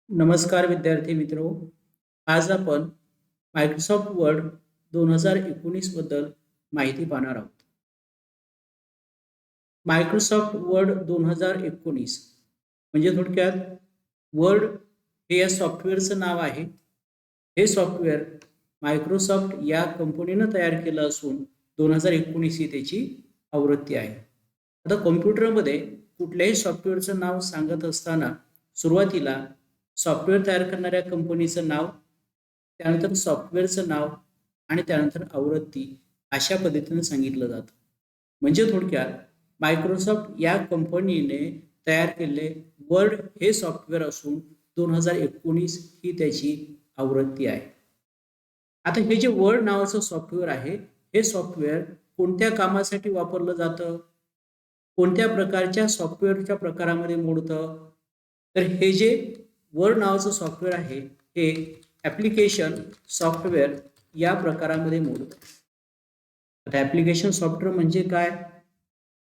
नमस्कार विद्यार्थी मित्रो. आज आपण मायक्रोसॉफ्ट वर्ड 2019 बद्दल माहिती पाहणार आहोत. मायक्रोसॉफ्ट वर्ड 2019 म्हणजे थोडक्यात वर्ड हे या सॉफ्टवेअरचं नाव आहे. हे सॉफ्टवेअर मायक्रोसॉफ्ट या कंपनीनं तयार केलं असून 2019 ही त्याची आवृत्ती आहे. आता कॉम्प्युटरमध्ये कुठल्याही सॉफ्टवेअरचं नाव सांगत असताना सुरुवातीला सॉफ्टवेअर तयार करणाऱ्या कंपनीचं नाव, त्यानंतर सॉफ्टवेअरचं नाव आणि त्यानंतर आवृत्ती अशा पद्धतीने सांगितलं जातं. म्हणजे थोडक्यात मायक्रोसॉफ्ट या कंपनीने तयार केलेले वर्ड हे सॉफ्टवेअर असून 2019 ही त्याची आवृत्ती आहे. आता हे जे वर्ड नावाचं सॉफ्टवेअर आहे, हे सॉफ्टवेअर कोणत्या कामासाठी वापरलं जातं, कोणत्या प्रकारच्या सॉफ्टवेअरच्या प्रकारामध्ये मोडतं, तर हे जे वर्ड नावाचं सॉफ्टवेअर आहे हे ॲप्लिकेशन सॉफ्टवेअर या प्रकारामध्ये मोडतं. आता ॲप्लिकेशन सॉफ्टवेअर म्हणजे काय,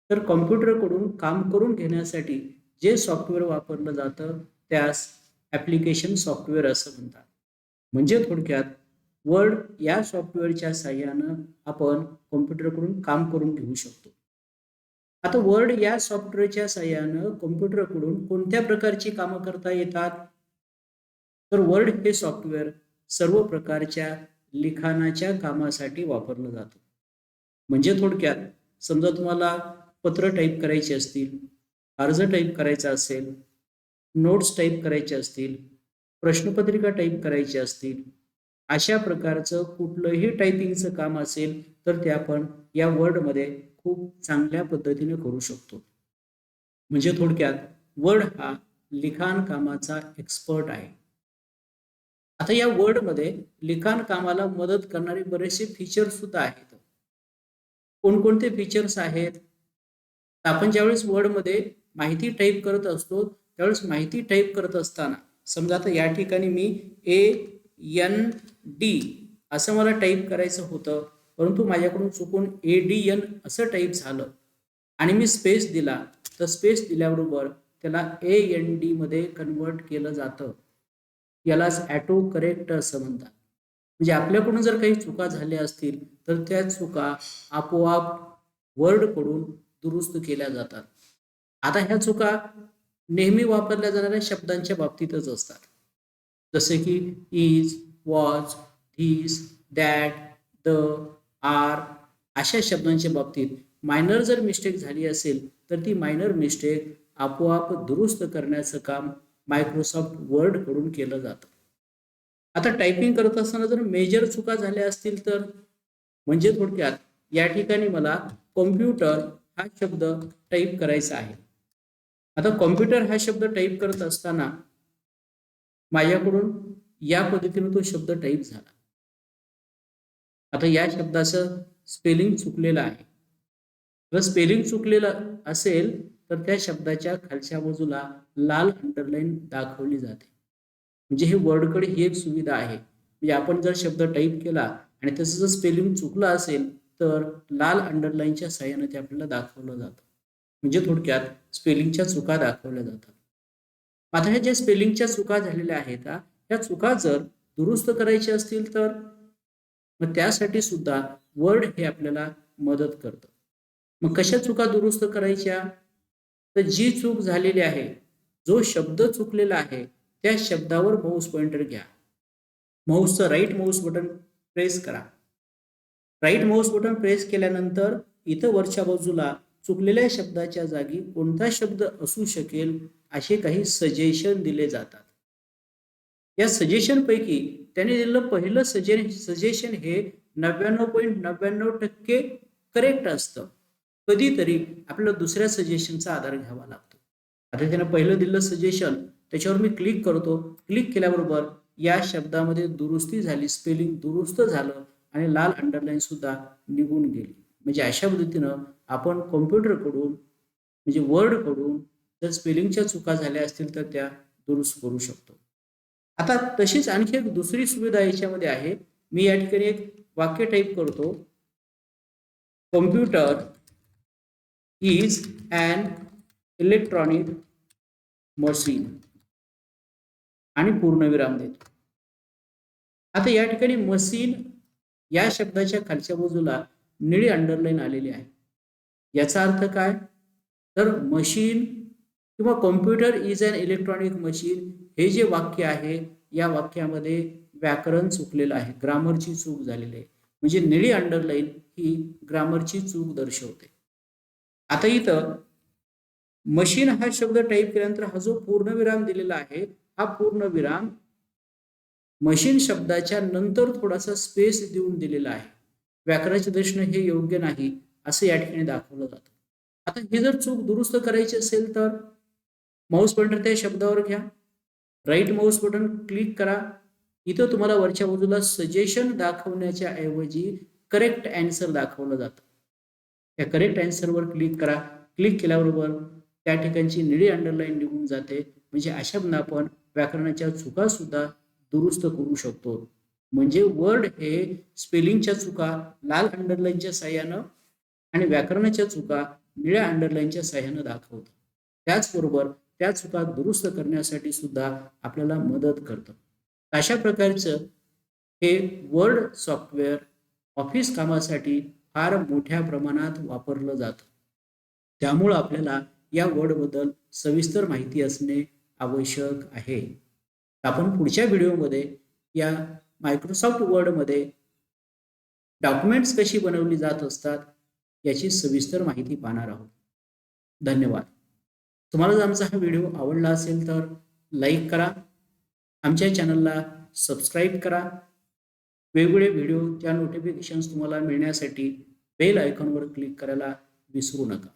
तर कॉम्प्युटरकडून काम करून घेण्यासाठी जे सॉफ्टवेअर वापरलं जातं त्यास ॲप्लिकेशन सॉफ्टवेअर असं म्हणतात. म्हणजे थोडक्यात वर्ड या सॉफ्टवेअरच्या साहाय्यानं आपण कॉम्प्युटरकडून काम करून घेऊ शकतो. आता वर्ड या सॉफ्टवेअरच्या साहाय्यानं कॉम्प्युटरकडून कोणत्या प्रकारची कामं करता येतात, तर वर्ड हे सॉफ्टवेअर सर्व प्रकारच्या लिखाणाच्या कामासाठी वापरलं जातं. म्हणजे थोडक्यात समजा तुम्हाला पत्र टाईप करायचे असतील, अर्ज टाईप करायचा असेल, नोट्स टाईप करायचे असतील, प्रश्नपत्रिका टाईप करायची असतील, अशा प्रकारचं कुठलंही टायपिंगचं काम असेल तर ते आपण या वर्डमध्ये खूप चांगल्या पद्धतीने करू शकतो. म्हणजे थोडक्यात वर्ड हा लिखाण कामाचा एक्सपर्ट आहे. आता या वर्डमध्ये लिखाण कामाला मदत करणारे बरेचसे फीचर्स सुद्धा आहेत. कोणकोणते फीचर्स आहेत? आपण ज्यावेळेस वर्डमध्ये माहिती टाईप करत असतो त्यावेळेस माहिती टाईप करत असताना समजा आता या ठिकाणी मी AND असं मला टाईप करायचं होतं, परंतु माझ्याकडून चुकून ADN असं टाईप झालं आणि मी स्पेस दिला, तर स्पेस दिल्याबरोबर त्याला AND मध्ये कन्वर्ट केलं जातं. यालाच ॲटो करेक्ट असं म्हणतात. म्हणजे आपल्याकडून जर काही चुका झाल्या असतील तर त्या चुका आपोआप वर्डकडून दुरुस्त केल्या जातात. आता ह्या चुका नेहमी वापरल्या जाणाऱ्या शब्दांच्या बाबतीतच असतात. जसे की is, was, this, that, the, are अशा शब्दांच्या बाबतीत मायनर जर मिस्टेक झाली असेल तर ती मायनर मिस्टेक आपोआप दुरुस्त करण्याचं काम मायक्रोसॉफ्ट वर्डकडून केलं जातं. आता टायपिंग करत असताना जर मेजर चुका झाल्या असतील तर, म्हणजे थोडक्यात या ठिकाणी मला कॉम्प्युटर हा शब्द टाईप करायचा आहे. आता कॉम्प्युटर हा शब्द टाईप करत असताना माझ्याकडून या पद्धतीने तो शब्द टाईप झाला. आता या शब्दाचं स्पेलिंग चुकलेलं आहे. जर स्पेलिंग चुकलेलं असेल तर त्या शब्दाच्या खालच्या बाजूला लाल अंडरलाईन दाखवली जाते. म्हणजे हे वर्डकडे ही एक सुविधा आहे. म्हणजे आपण जर शब्द टाईप केला आणि त्याचं जर स्पेलिंग चुकलं असेल तर लाल अंडरलाईनच्या साहाय्याने ते आपल्याला दाखवलं जातं. म्हणजे थोडक्यात स्पेलिंगच्या चुका दाखवल्या जातात. आता ह्या ज्या स्पेलिंगच्या चुका झालेल्या आहेत ह्या चुका जर दुरुस्त करायच्या असतील तर मग त्यासाठी सुद्धा वर्ड हे आपल्याला मदत करतं. मग कशा चुका दुरुस्त करायच्या, तर जी चूक झालेली आहे, जो शब्द चुकलेला आहे त्या शब्दावर माऊस पॉइंटर घ्या. माऊसचं राईट माऊस बटन प्रेस करा. राईट माऊस बटन प्रेस केल्यानंतर इथं वरच्या बाजूला चुकलेल्या शब्दाच्या जागी कोणता शब्द असू शकेल असे काही सजेशन दिले जातात. या सजेशन पैकी त्याने दिलेलं पहिलं सजेशन हे 99.99% करेक्ट असतं. कधीतरी आपल्याला दुसऱ्या सजेशनचा आधार घ्यावा लागतो. आता त्यानं पहिलं दिलेलं सजेशन त्याच्यावर मी क्लिक करतो. क्लिक केल्याबरोबर या शब्दामध्ये दुरुस्ती झाली, स्पेलिंग दुरुस्त झालं आणि लाल अंडरलाईन सुद्धा निघून गेली. म्हणजे अशा पद्धतीनं आपण कॉम्प्युटरकडून म्हणजे वर्डकडून जर स्पेलिंगच्या चुका झाल्या असतील तर त्या दुरुस्त करू शकतो. आता तशीच आणखी एक दुसरी सुविधा याच्यामध्ये आहे. मी या ठिकाणी एक वाक्य टाईप करतो. Computer is an electronic machine. आणि पूर्णविराम देतो. आता या ठिकाणी मशीन या शब्दाच्या खालच्या बाजूला निळी अंडरलाईन आलेली आहे. याचा अर्थ काय? तर मशीन किंवा computer is an electronic machine हे जे वाक्य आहे, या वाक्यामध्ये व्याकरण चुकलेलं आहे, ग्रामरची चूक झालेली आहे. म्हणजे निळी अंडरलाईन ही ग्रामरची चूक दर्शवते. आता इथं मशीन हा शब्द टाईप केल्यानंतर हा जो पूर्णविराम दिलेला आहे, हा पूर्णविराम मशीन शब्दाच्या नंतर थोडासा स्पेस देऊन दिलेला आहे. व्याकरणाच्या दृष्टीने हे योग्य नाही असं या ठिकाणी दाखवलं जातं. आता हे जर चूक दुरुस्त करायची असेल तर माऊस पॉइंटर त्या शब्दावर घ्या, राईट माऊस बटन क्लिक करा. इथं तुम्हाला वरच्या बाजूला सजेशन दाखवण्याच्या ऐवजी करेक्ट अँसर दाखवलं जातं. त्या करेक्ट अँसरवर क्लिक करा. क्लिक केल्याबरोबर त्या ठिकाणची निळी अंडरलाईन निघून जाते. म्हणजे अशा आपण व्याकरणाच्या चुका सुद्धा दुरुस्त करू शकतो. म्हणजे वर्ड हे स्पेलिंगच्या चुका लाल अंडरलाईनच्या साह्यानं आणि व्याकरणाच्या चुका निळ्या अंडरलाईनच्या साह्यानं दाखवतं. त्याचबरोबर त्या चुका दुरुस्त करण्यासाठी सुद्धा आपल्याला मदत करतं. अशा प्रकारचं हे वर्ड सॉफ्टवेअर ऑफिस कामासाठी फार मोठ्या प्रमाणात वापरलं जातं. त्यामुळं आपल्याला या वर्डबद्दल सविस्तर माहिती असणे आवश्यक आहे. आपण पुढच्या व्हिडिओमध्ये या मायक्रोसॉफ्ट वर्डमध्ये डॉक्युमेंट्स कशी बनवली जात असतात याची सविस्तर माहिती पाहणार आहोत. धन्यवाद. तुम्हाला जर आमचा हा व्हिडिओ आवडला असेल तर लाईक करा, आमच्या चॅनलला सबस्क्राईब करा. वेगवेगळे व्हिडिओच्या नोटिफिकेशन्स तुम्हाला मिळण्यासाठी बेल आयकॉनवर क्लिक करायला विसरू नका.